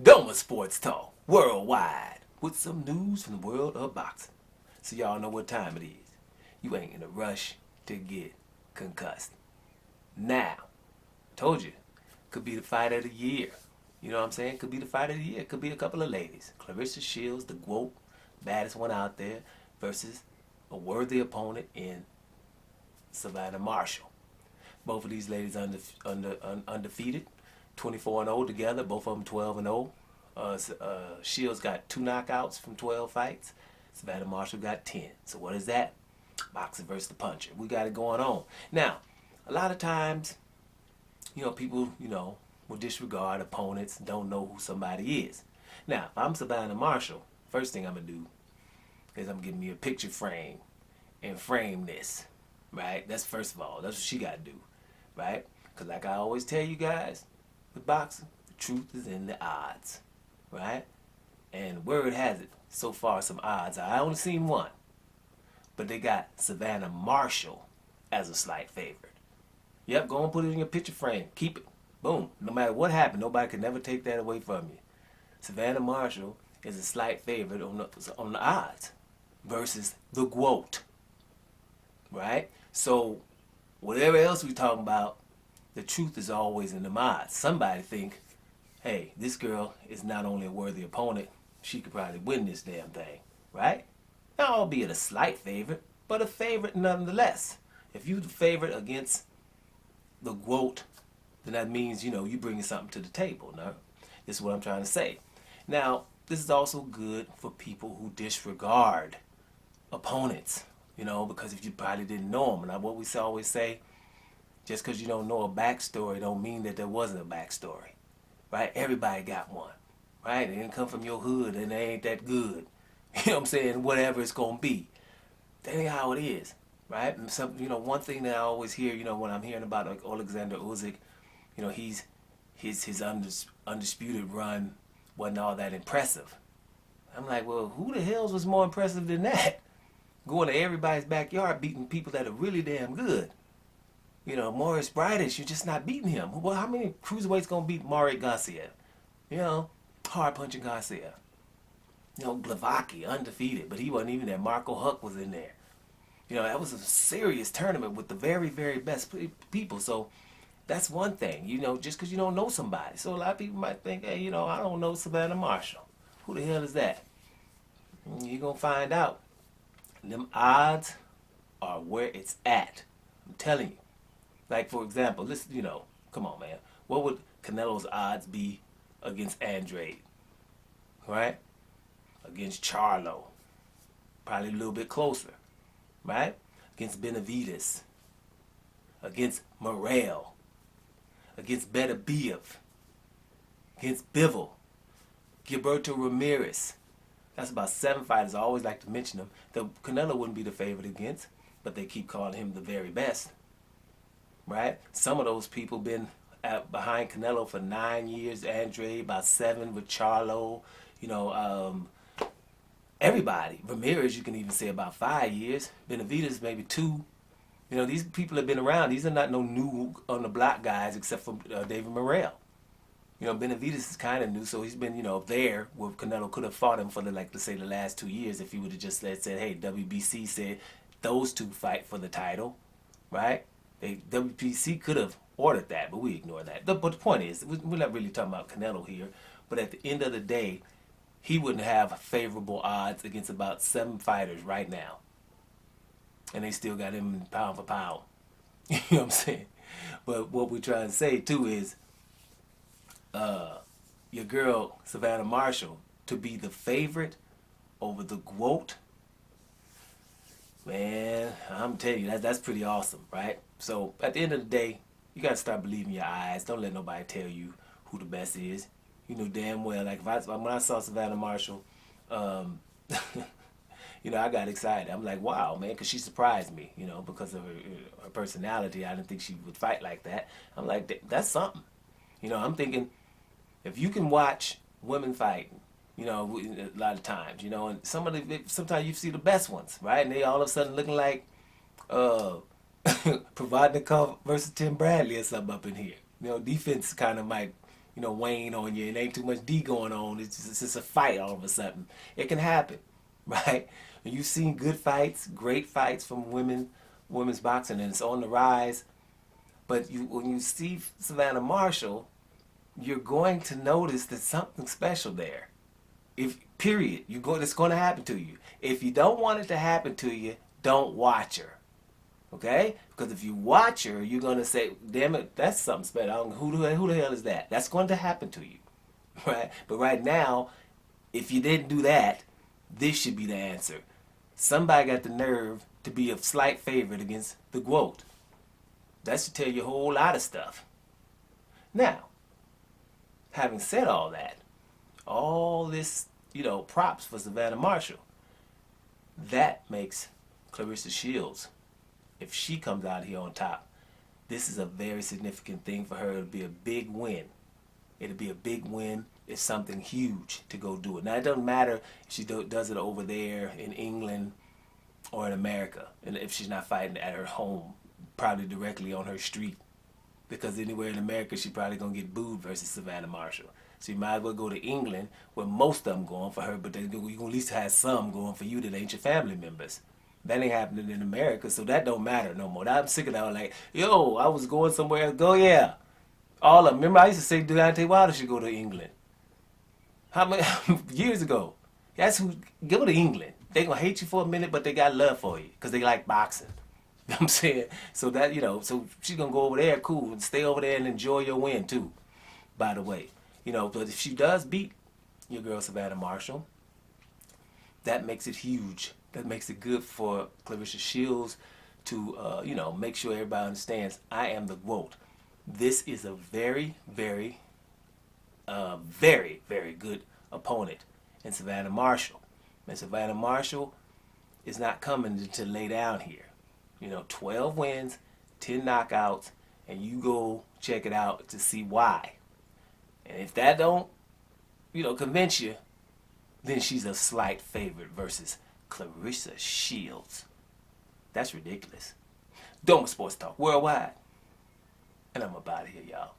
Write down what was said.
Doma Sports Talk worldwide with some news from the world of boxing. So y'all know what time it is. You ain't in a rush to get concussed. Now, told you, could be the fight of the year. You know what I'm saying? Could be the fight of the year. Could be a couple of ladies. Claressa Shields, the GWOAT, baddest one out there, versus a worthy opponent in Savannah Marshall. Both of these ladies undefeated, 24-0 together. Both of them 12-0. Shields got 2 knockouts from 12 fights. Savannah Marshall got 10. So what is that? Boxer versus the puncher. We got it going on. Now, a lot of times, people, will disregard opponents, don't know who somebody is. Now, if I'm Savannah Marshall, first thing I'm going to do is I'm getting me a picture frame and frame this, right? That's first of all. That's what she got to do, right? Because like I always tell you guys, with boxing, the truth is in the odds, right? And word has it, so far some odds. I only seen one, but they got Savannah Marshall as a slight favorite. Yep, go and put it in your picture frame. Keep it. Boom. No matter what happened, nobody can never take that away from you. Savannah Marshall is a slight favorite on the odds versus the GWOAT, right? So whatever else we talking about, the truth is always in the odds. Somebody think, hey, this girl is not only a worthy opponent, she could probably win this damn thing, right? Not albeit a slight favorite, but a favorite nonetheless. If you the favorite against the GWOAT, then that means, you bringing something to the table. Now, this is what I'm trying to say. Now, this is also good for people who disregard opponents, because if you probably didn't know them. And what we always say, just because you don't know a backstory don't mean that there wasn't a backstory, right? Everybody got one, right? They didn't come from your hood and they ain't that good. You know what I'm saying? Whatever it's going to be. That ain't how it is, right? And one thing that I always hear, when I'm hearing about like Alexander Usyk, his undisputed run wasn't all that impressive. I'm like, well, who the hell was more impressive than that? Going to everybody's backyard, beating people that are really damn good. Morris Brightish, you're just not beating him. Well, how many cruiserweights gonna beat Mario Garcia? Hard punching Garcia. Glavaki, undefeated, but he wasn't even there. Marco Huck was in there. That was a serious tournament with the very, very best people. So that's one thing, just because you don't know somebody. So a lot of people might think, hey, I don't know Savannah Marshall. Who the hell is that? You're going to find out. Them odds are where it's at. I'm telling you. Like, for example, listen, come on, man. What would Canelo's odds be against Andrade? Right? Against Charlo. Probably a little bit closer. Right? Against Benavidez. Against Morrell. Against Beterbiev. Against Bivol. Gilberto Ramirez. That's about 7 fighters. I always like to mention them. The Canelo wouldn't be the favorite against, but they keep calling him the very best. Right? Some of those people been behind Canelo for 9 years. Andre about 7 with Charlo. Everybody. Ramirez, you can even say about 5 years. Benavidez maybe 2. These people have been around. These are not no new on the block guys except for David Morrell. Benavidez is kind of new, so he's been, there where Canelo could have fought him for let's say the last 2 years if he would have just said, hey, WBC said those two fight for the title, right? WBC could have ordered that, but we ignore that. But the point is, we're not really talking about Canelo here, but at the end of the day, he wouldn't have favorable odds against about 7 fighters right now. And they still got him pound for pound. You know what I'm saying? But what we're trying to say, too, is your girl, Savannah Marshall, to be the favorite over the GWOAT, man, I'm telling you, that's pretty awesome, right? So at the end of the day, you got to start believing your eyes. Don't let nobody tell you who the best is. You know damn well, like when I saw Savannah Marshall, I got excited. I'm like, wow, man, because she surprised me, because of her personality. I didn't think she would fight like that. I'm like, that's something. I'm thinking, if you can watch women fight, a lot of times, and sometimes you see the best ones, right? And they all of a sudden looking like Provodnikov versus Tim Bradley or something up in here. Defense kind of might weighing on you and ain't too much D going on. It's just a fight all of a sudden. It can happen, right? And you've seen good fights, great fights from women's boxing, and it's on the rise. But when you see Savannah Marshall, you're going to notice there's something special there. Period, it's going to happen to you. If you don't want it to happen to you, don't watch her. Okay? Because if you watch her, you're going to say, damn it, that's something special. Who the hell is that? That's going to happen to you. Right? But right now, if you didn't do that, this should be the answer. Somebody got the nerve to be a slight favorite against the GWOAT. That should tell you a whole lot of stuff. Now, having said all that, all this, props for Savannah Marshall, that makes Claressa Shields, if she comes out here on top, this is a very significant thing for her. It'll be a big win. It'll be a big win. It's something huge to go do it. Now, it doesn't matter if she does it over there in England or in America, and if she's not fighting at her home, probably directly on her street. Because anywhere in America, she's probably going to get booed versus Savannah Marshall. So you might as well go to England, where most of them going for her, but you're going to at least have some going for you that ain't your family members. That ain't happening in America, so that don't matter no more. I'm sick of that. Like, yo, I was going somewhere. Go, yeah. All of them. Remember, I used to say Deontay Wilder should go to England. How many years ago? That's who. Go to England. They gonna hate you for a minute, but they got love for you because they like boxing. You know what I'm saying? So that, so she's gonna go over there, cool, and stay over there and enjoy your win too. By the way, but if she does beat your girl Savannah Marshall, that makes it huge. That makes it good for Claressa Shields to, make sure everybody understands I am the GWOAT. This is a very, very, very, very good opponent in Savannah Marshall. And Savannah Marshall is not coming to lay down here. 12 wins, 10 knockouts, and you go check it out to see why. And if that don't, convince you, then she's a slight favorite versus Claressa Shields. That's ridiculous. Doma Sports Talk Worldwide. And I'm about to here, y'all.